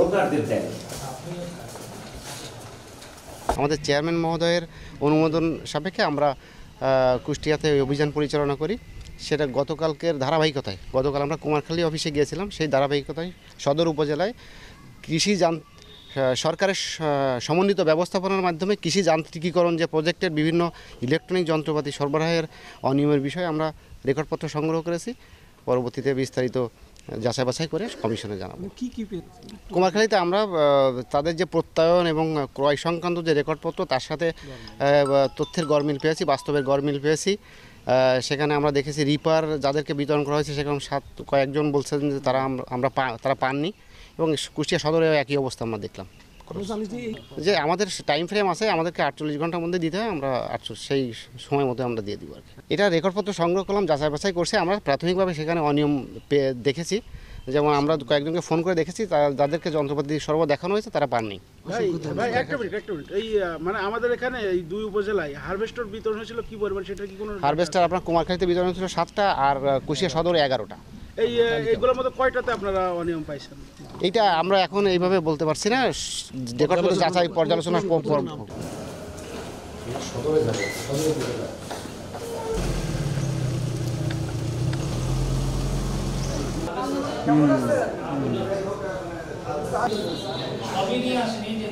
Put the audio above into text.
ভোটারদের দেন। আমাদের চেয়ারম্যান মহোদয়ের অনুমোদন সাপেক্ষে আমরা কুষ্টিয়াতে অভিযান পরিচালনা করি। সেটা গতকালকের ধারাবাহিকতায়, গতকাল আমরা কুমারখালী অফিসে গিয়েছিলাম, সেই ধারাবাহিকতায় সদর উপজেলায় সরকারের সমন্বিত ব্যবস্থাপনার মাধ্যমে কৃষি যান্ত্রিকীকরণ যে প্রজেক্টের বিভিন্ন ইলেকট্রনিক যন্ত্রপাতি সরবরাহের অনিয়মের বিষয়ে আমরা রেকর্ডপত্র সংগ্রহ করেছি। পরবর্তীতে বিস্তারিত যাচাই বাছাই করে কমিশনে জানাবো। কুমারখালীতে আমরা তাদের যে প্রত্যয়ন এবং ক্রয় সংক্রান্ত যে রেকর্ডপত্র, তার সাথে তথ্যের গরমিল পেয়েছি, বাস্তবের গরমিল পেয়েছি। সেখানে আমরা দেখেছি রিপার যাদেরকে বিতরণ করা হয়েছে সেখানে কয়েকজন বলছেন যে তারা পাননি, এবং কুষ্টিয়া সদরে একই অবস্থা আমরা দেখলাম। যে আমাদের টাইম ফ্রেম আছে, আমাদেরকে 48 ঘন্টার মধ্যে দিতে হয়, আমরা সেই সময় মতো আমরা দিয়ে দিব আর কি। এটা রেকর্ডপত্র সংগ্রহ করলাম, যাচাই বাছাই করছে। আমরা প্রাথমিকভাবে সেখানে অনিয়ম দেখেছি, যেমন আমরা কয়েকজনকে ফোন করে দেখেছি, যাদেরকে যন্ত্রপাতি সরবরাহ দেখানো হয়েছে তারা পাননি। ভাই একটা মিনিট এই মানে আমাদের এখানে এই দুই উপজেলায় হারভেস্টার বিতরণ হয়েছিল কি পরিমাণ, সেটা কি কোনো হারভেস্টার আপনার কুমারখালীতে বিতরণ ছিল 7টা, আর কুষ্টিয়া সদরে 11টা। এইগুলোর মধ্যে কয়টাতে আপনারা অনিয়ম পাইছেন? এইটা আমরা এখন এইভাবে বলতে পারছি না, রেকর্ডপত্র যাচাই পর্যালোচনা সবই নিয়ে আসেনি যে